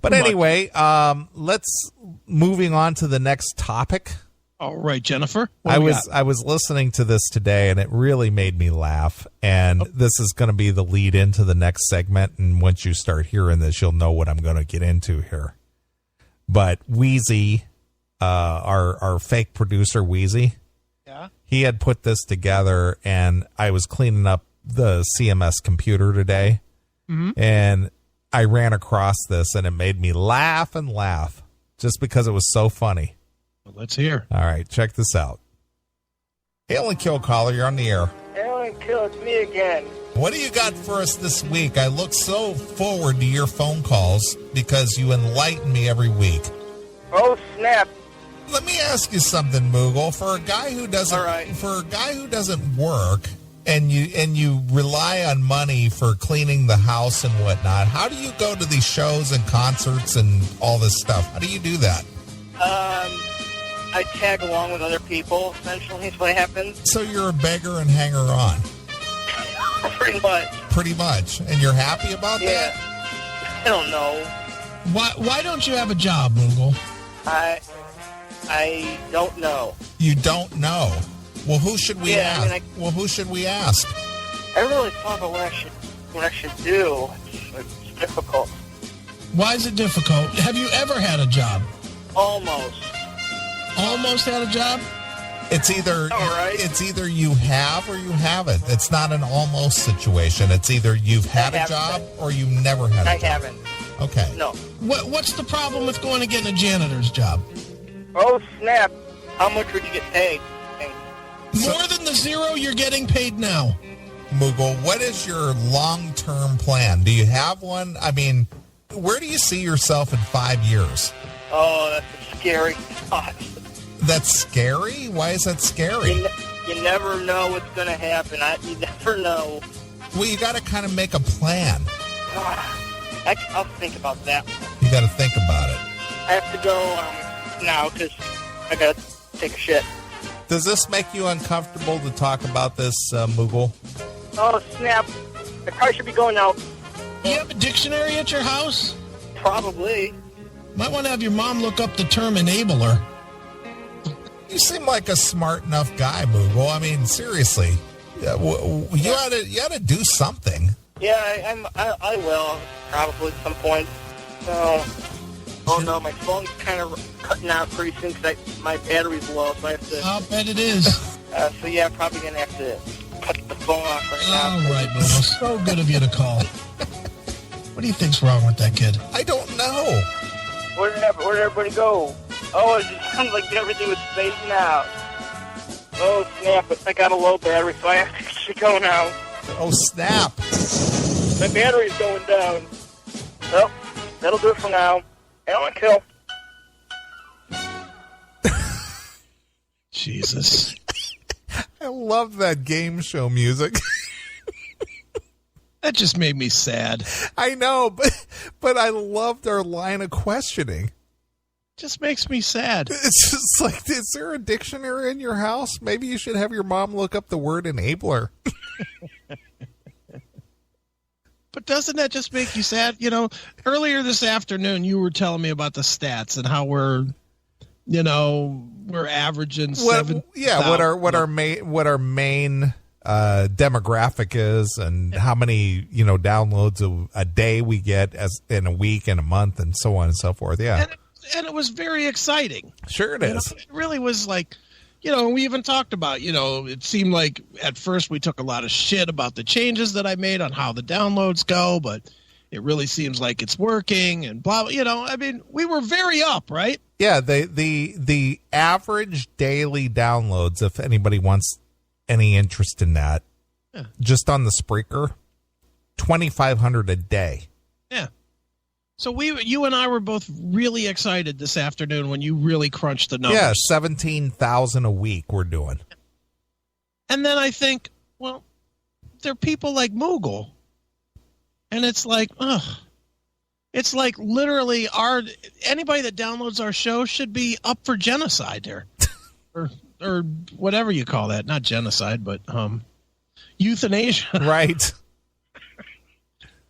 But anyway, let's moving on to the next topic. All right, Jennifer. I was listening to this today, and it really made me laugh. And this is going to be the lead into the next segment. And once you start hearing this, you'll know what I'm going to get into here. But Wheezy, our fake producer, Wheezy, he had put this together, and I was cleaning up the CMS computer today, and I ran across this, and it made me laugh and laugh just because it was so funny. Well, let's hear. All right, check this out. Hail and Kill caller, you're on the air. Hail and Kill, it's me again. What do you got for us this week? I look so forward to your phone calls because you enlighten me every week. Oh, snap. Let me ask you something, Moogle. For a guy who doesn't work and you rely on money for cleaning the house and whatnot, how do you go to these shows and concerts and all this stuff? How do you do that? I tag along with other people, essentially, is what happens. So you're a beggar and hanger-on. Pretty much. Pretty much. And you're happy about that? I don't know. Why don't you have a job, Moogle? I don't know. You don't know? Well, who should we ask? Who should we ask? I really thought about what I should do. It's difficult. Why is it difficult? Have you ever had a job? Almost. Almost had a job? It's either you have or you haven't. It's not an almost situation. It's either you've had a job or you never had a job. I haven't. Okay. No. What's the problem with going and getting a janitor's job? Oh, snap. How much would you get paid? More than the zero you're getting paid now. Moogle, what is your long-term plan? Do you have one? I mean, where do you see yourself in 5 years? Oh, that's a scary thought. That's scary? Why is that scary? You never know what's going to happen. You never know. Well, you got to kind of make a plan. I'll think about that. You got to think about it. I have to go now because I got to take a shit. Does this make you uncomfortable to talk about this, Moogle? Oh, snap. I probably should be going now. Do you have a dictionary at your house? Probably. Might want to have your mom look up the term enabler. You seem like a smart enough guy, Moogle. I mean, seriously. You ought to do something. Yeah, I will, probably at some point. Oh, no, my phone's kind of cutting out pretty soon because my battery's low, so I have to... I'll bet it is. So, yeah, I'm probably going to have to cut the phone off right now. All right, Moogle. So good of you to call. What do you think's wrong with that kid? I don't know. Where did everybody go? Oh, it just sounds like everything was fading out. Oh, snap. I got a low battery, so I have to go now. Oh, snap. My battery's going down. Well, that'll do it for now. Hail and Kill. Jesus. I love that game show music. That just made me sad. I know, but I loved our line of questioning. Just makes me sad. It's just like, is there a dictionary in your house? Maybe you should have your mom look up the word enabler. But doesn't that just make you sad? You know, earlier this afternoon, you were telling me about the stats and how we're averaging 7. Yeah, what our main demographic is, and how many downloads a day we get as in a week and a month, and so on and so forth. Yeah, and it was very exciting. Sure, it is. It really was like. We even talked about, it seemed like at first we took a lot of shit about the changes that I made on how the downloads go, but it really seems like it's working and blah, I mean, we were very up, right? Yeah, the average daily downloads, if anybody wants any interest in that, just on the Spreaker, 2,500 a day. Yeah. So you and I were both really excited this afternoon when you really crunched the numbers. Yeah, 17,000 a week we're doing. And then I think, well, there are people like Moogle. And it's like, it's like literally anybody that downloads our show should be up for genocide there. or whatever you call that. Not genocide, but euthanasia. Right.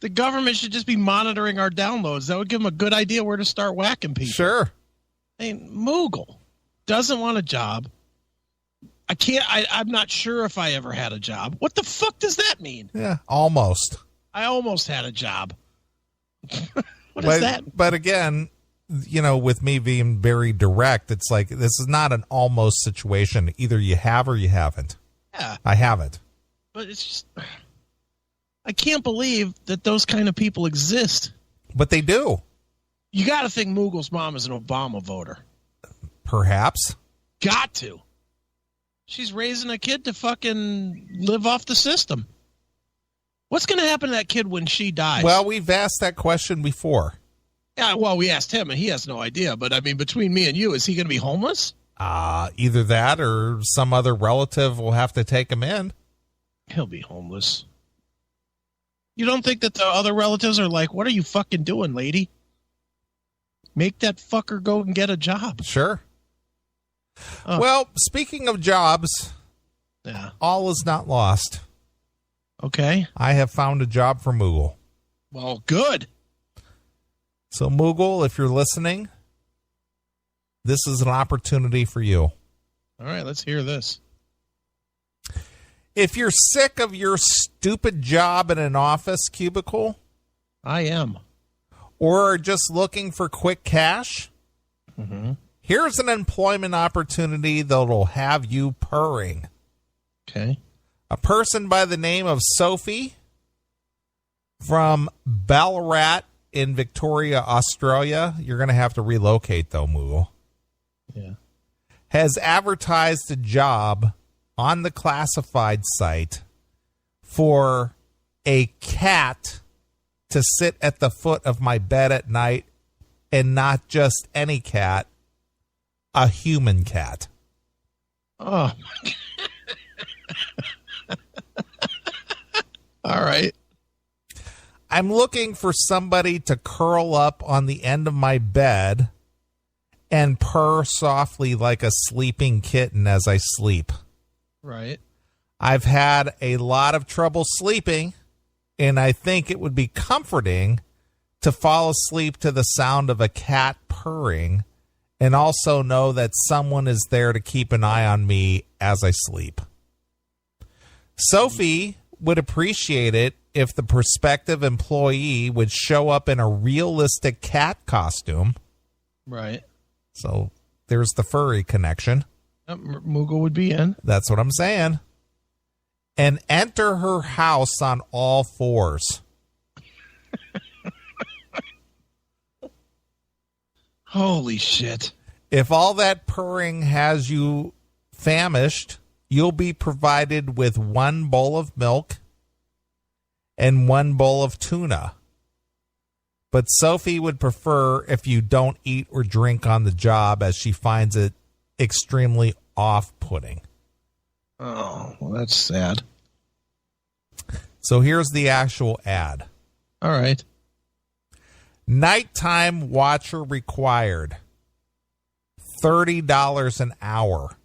The government should just be monitoring our downloads. That would give them a good idea where to start whacking people. Sure. I mean, Moogle doesn't want a job. I'm not sure if I ever had a job. What the fuck does that mean? Yeah, almost. I almost had a job. What is that? But again, with me being very direct, it's like this is not an almost situation. Either you have or you haven't. Yeah. I haven't. But it's just, I can't believe that those kind of people exist. But they do. You got to think Moogle's mom is an Obama voter. Perhaps. Got to. She's raising a kid to fucking live off the system. What's going to happen to that kid when she dies? Well, we've asked that question before. Yeah, well, we asked him, and he has no idea. But, I mean, between me and you, is he going to be homeless? Either that or some other relative will have to take him in. He'll be homeless. You don't think that the other relatives are like, what are you fucking doing, lady? Make that fucker go and get a job. Sure. Well, speaking of jobs, yeah, all is not lost. Okay. I have found a job for Moogle. Well, good. So, Moogle, if you're listening, this is an opportunity for you. All right, let's hear this. If you're sick of your stupid job in an office cubicle, I am. Or are just looking for quick cash, here's an employment opportunity that'll have you purring. Okay. A person by the name of Sophie from Ballarat in Victoria, Australia. You're going to have to relocate, though, Moogle. Yeah. Has advertised a job on the classified site for a cat to sit at the foot of my bed at night, and not just any cat, a human cat. Oh. All right. I'm looking for somebody to curl up on the end of my bed and purr softly like a sleeping kitten as I sleep. Right. I've had a lot of trouble sleeping, and I think it would be comforting to fall asleep to the sound of a cat purring and also know that someone is there to keep an eye on me as I sleep. Sophie would appreciate it if the prospective employee would show up in a realistic cat costume. Right. So there's the furry connection. Moogle would be in. That's what I'm saying. And enter her house on all fours. Holy shit. If all that purring has you famished, you'll be provided with 1 bowl of milk and 1 bowl of tuna. But Sophie would prefer if you don't eat or drink on the job, as she finds it extremely off-putting. Oh, well, that's sad. So here's the actual ad. All right. Nighttime watcher required. $30 an hour.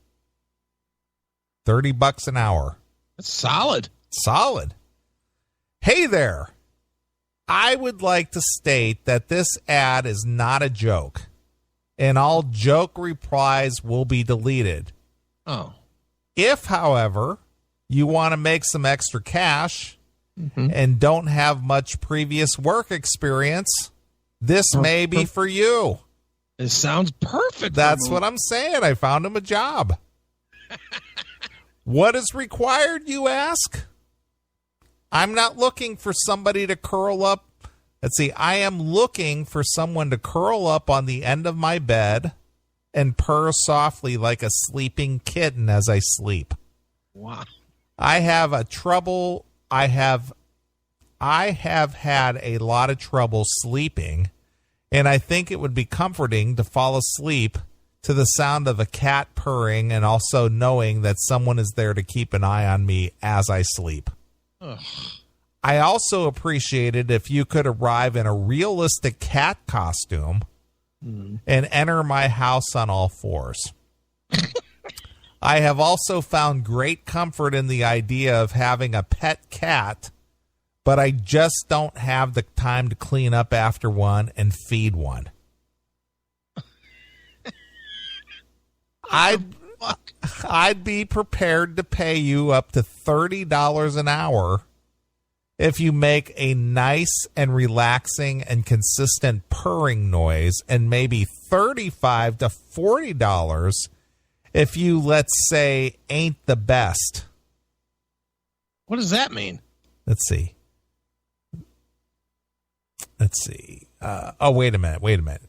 $30 an hour. That's solid. Solid. Hey there. I would like to state that this ad is not a joke, and all joke replies will be deleted. Oh. If, however, you want to make some extra cash and don't have much previous work experience, this may be for you. It sounds perfect. That's what I'm saying. I found him a job. What is required, you ask? I'm not looking for somebody to curl up. Let's see. I am looking for someone to curl up on the end of my bed and purr softly like a sleeping kitten as I sleep. Wow. I have had a lot of trouble sleeping, and I think it would be comforting to fall asleep to the sound of a cat purring and also knowing that someone is there to keep an eye on me as I sleep. Ugh. I also appreciate it if you could arrive in a realistic cat costume and enter my house on all fours. I have also found great comfort in the idea of having a pet cat, but I just don't have the time to clean up after one and feed one. I'd be prepared to pay you up to $30 an hour if you make a nice and relaxing and consistent purring noise, and maybe $35 to $40 if you, let's say, ain't the best. What does that mean? Let's see. Wait a minute.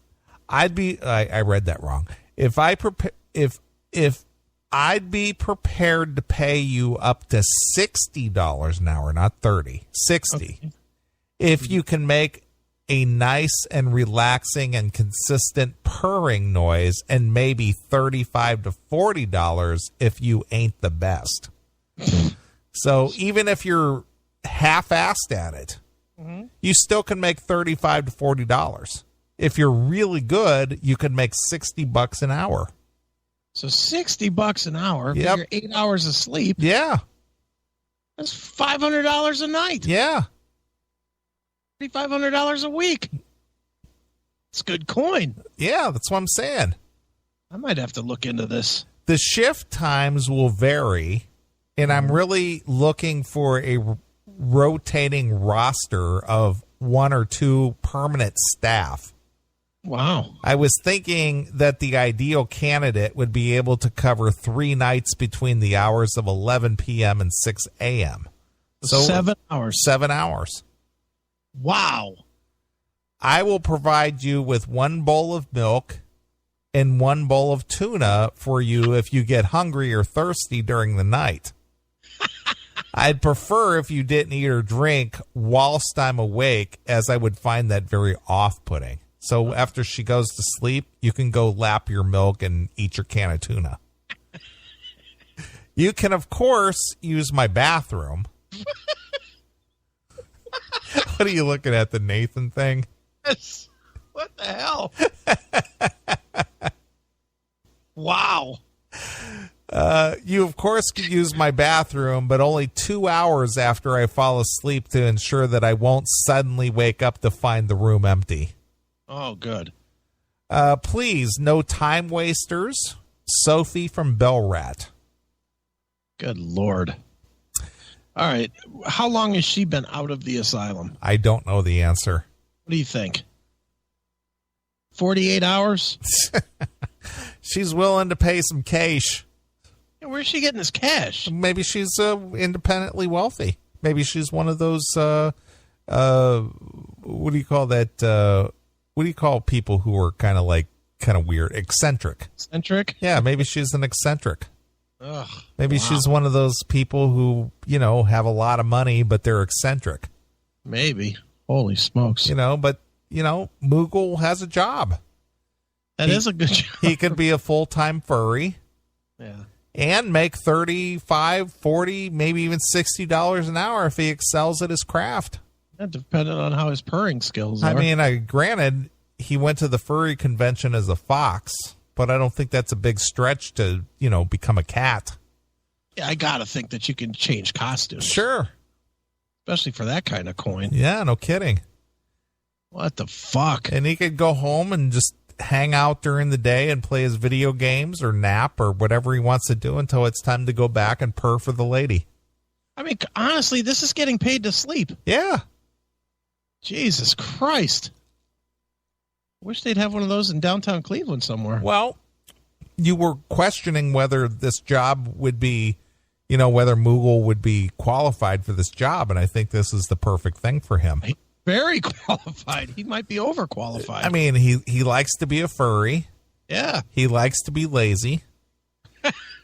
I read that wrong. If I'd be prepared to pay you up to $60 an hour, not 30, 60. Okay. If you can make a nice and relaxing and consistent purring noise, and maybe $35 to $40 if you ain't the best. So even if you're half-assed at it, you still can make $35 to $40. If you're really good, you can make $60 an hour. So $60 an hour for your 8 hours of sleep. Yeah. That's $500 a night. Yeah. $3,500 a week. It's good coin. Yeah, that's what I'm saying. I might have to look into this. The shift times will vary, and I'm really looking for a rotating roster of 1 or 2 permanent staff. Wow. I was thinking that the ideal candidate would be able to cover 3 nights between the hours of 11 p.m. and 6 a.m. So 7 hours. 7 hours. Wow. I will provide you with 1 bowl of milk and 1 bowl of tuna for you if you get hungry or thirsty during the night. I'd prefer if you didn't eat or drink whilst I'm awake, as I would find that very off-putting. So after she goes to sleep, you can go lap your milk and eat your can of tuna. You can, of course, use my bathroom. What are you looking at, the Nathan thing? Yes. What the hell? Wow. You, of course, could use my bathroom, but only 2 hours after I fall asleep to ensure that I won't suddenly wake up to find the room empty. Oh, good. Please, no time wasters. Sophie from Bell Rat. Good Lord. All right. How long has she been out of the asylum? I don't know the answer. What do you think? 48 hours? She's willing to pay some cash. Where's she getting this cash? Maybe she's independently wealthy. Maybe she's one of those, what do you call that? What do you call people who are kind of weird? Eccentric. Eccentric? Yeah, maybe she's an eccentric. Ugh, maybe she's one of those people who, have a lot of money, but they're eccentric. Maybe. Holy smokes. But Moogle has a job. That is a good job. He could be a full-time furry. Yeah. And make $35, $40, maybe even $60 an hour if he excels at his craft. That depending on how his purring skills are. I mean, granted, he went to the furry convention as a fox, but I don't think that's a big stretch to, become a cat. Yeah, I got to think that you can change costumes. Sure. Especially for that kind of coin. Yeah, no kidding. What the fuck? And he could go home and just hang out during the day and play his video games or nap or whatever he wants to do until it's time to go back and purr for the lady. I mean, honestly, this is getting paid to sleep. Yeah. Jesus Christ. I wish they'd have one of those in downtown Cleveland somewhere. Well, you were questioning whether this job would be, whether Moogle would be qualified for this job, and I think this is the perfect thing for him. Very qualified. He might be overqualified. I mean, he likes to be a furry. Yeah. He likes to be lazy.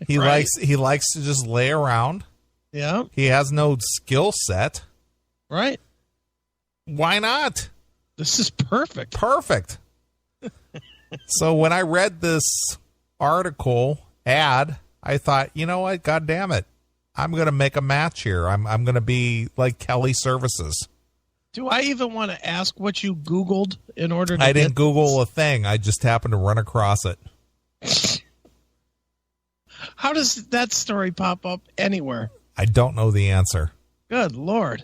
He Right. likes to just lay around. Yeah. He has no skill set. Right. Why not? This is perfect. Perfect. So when I read this ad, I thought, you know what? God damn it. I'm going to make a match here. I'm going to be like Kelly Services. Do I even want to ask what you Googled in order to I didn't Google a thing. I just happened to run across it. How does that story pop up anywhere? I don't know the answer. Good Lord.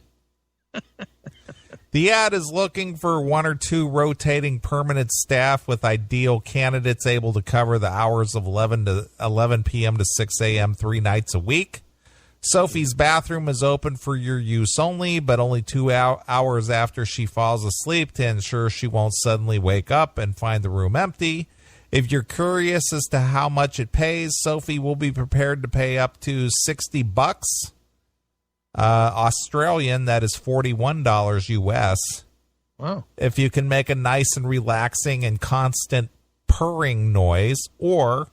The ad is looking for 1 or 2 rotating permanent staff with ideal candidates able to cover the hours of 11 p.m. to 6 a.m. 3 nights a week. Sophie's bathroom is open for your use only, but only 2 hours after she falls asleep to ensure she won't suddenly wake up and find the room empty. If you're curious as to how much it pays, Sophie will be prepared to pay up to $60 Australian. That is $41 US. Wow. If you can make a nice and relaxing and constant purring noise, or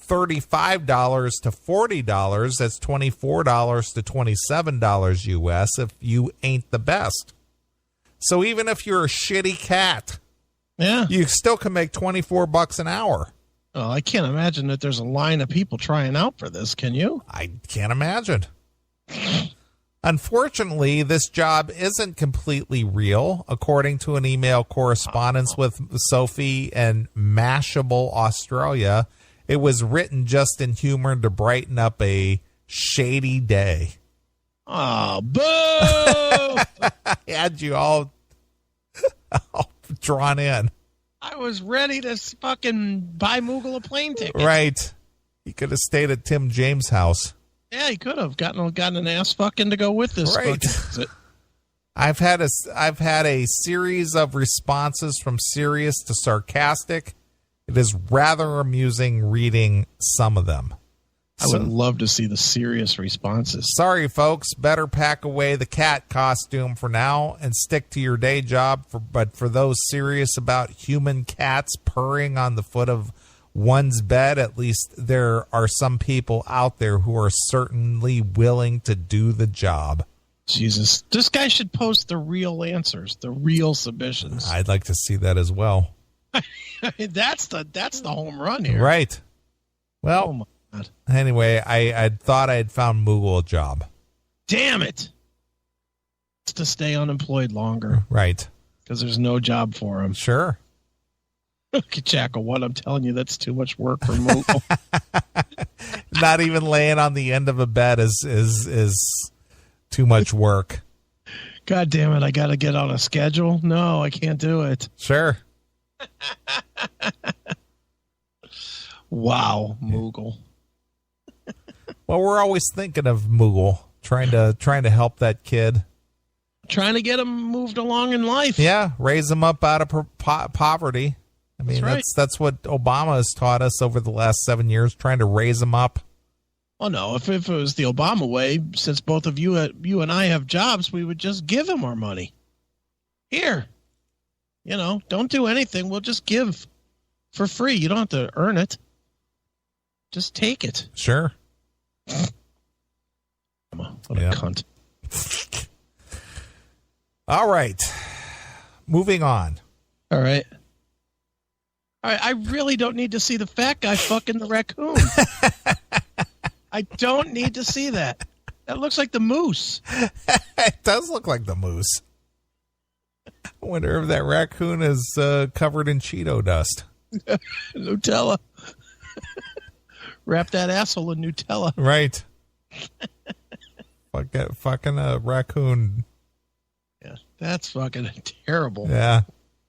$35 to $40, that's $24 to $27 US if you ain't the best. So even if you're a shitty cat, yeah, you still can make $24 an hour. Oh, I can't imagine that there's a line of people trying out for this. Can you? I can't imagine. Unfortunately, this job isn't completely real. According to an email correspondence with Sophie and Mashable Australia, it was written just in humor to brighten up a shady day. Oh, boo! I had you all drawn in. I was ready to fucking buy Moogle a plane ticket. Right. He could have stayed at Tim James' house. Yeah, he could have gotten an ass fucking to go with this. Right. I've had a series of responses from serious to sarcastic. It is rather amusing reading some of them. I would love to see the serious responses. Sorry, folks. Better pack away the cat costume for now and stick to your day job. But for those serious about human cats purring on the foot of one's bed, at least there are some people out there who are certainly willing to do the job. Jesus. This guy should post the real answers, the real submissions. I'd like to see that as well. That's the home run here. Right. Well, oh my God. Anyway, I thought I had found Moogle a job. Damn it. It's to stay unemployed longer. Right. Because there's no job for him. Sure. Jackal, what I'm telling you, that's too much work for Moogle. Not even laying on the end of a bed is too much work. God damn it, I got to get on a schedule? No, I can't do it. Sure. Wow, Moogle. Well, we're always thinking of Moogle, trying to help that kid. Trying to get him moved along in life. Yeah, raise him up out of poverty. I mean, that's what Obama has taught us over the last 7 years, trying to raise him up. Well, no, if it was the Obama way, since both of you and I have jobs, we would just give him our money. Here. Don't do anything. We'll just give for free. You don't have to earn it. Just take it. Sure. What a cunt. All right. Moving on. All right. I really don't need to see the fat guy fucking the raccoon. I don't need to see that. That looks like the moose. It does look like the moose. I wonder if that raccoon is covered in Cheeto dust. Nutella. Wrap that asshole in Nutella. Right. Fucking a raccoon. Yeah, that's fucking terrible. Yeah.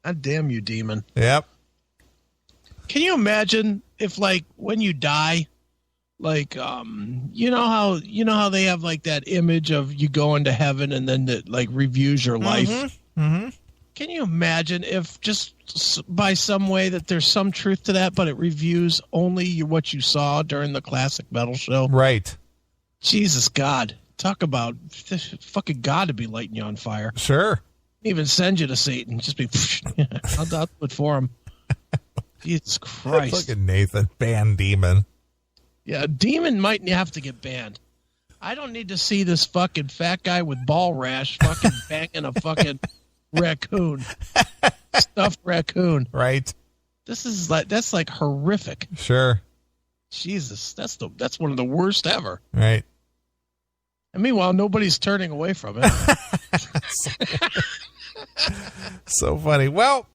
God damn you, demon. Yep. Can you imagine if, like, when you die, like, you know how they have like that image of you going to heaven and then it like reviews your life. Mm-hmm. Can you imagine if just by some way that there's some truth to that, but it reviews only what you saw during the classic metal show? Right. Jesus God, talk about fucking God to be lighting you on fire. Sure. Even send you to Satan. Just be, I'll do it for him. Jesus Christ. Look at Nathan, banned demon. Yeah, demon might have to get banned. I don't need to see this fucking fat guy with ball rash fucking banging a fucking raccoon. Stuffed raccoon. Right. That's like horrific. Sure. Jesus, that's one of the worst ever. Right. And meanwhile, nobody's turning away from it. So funny. Well,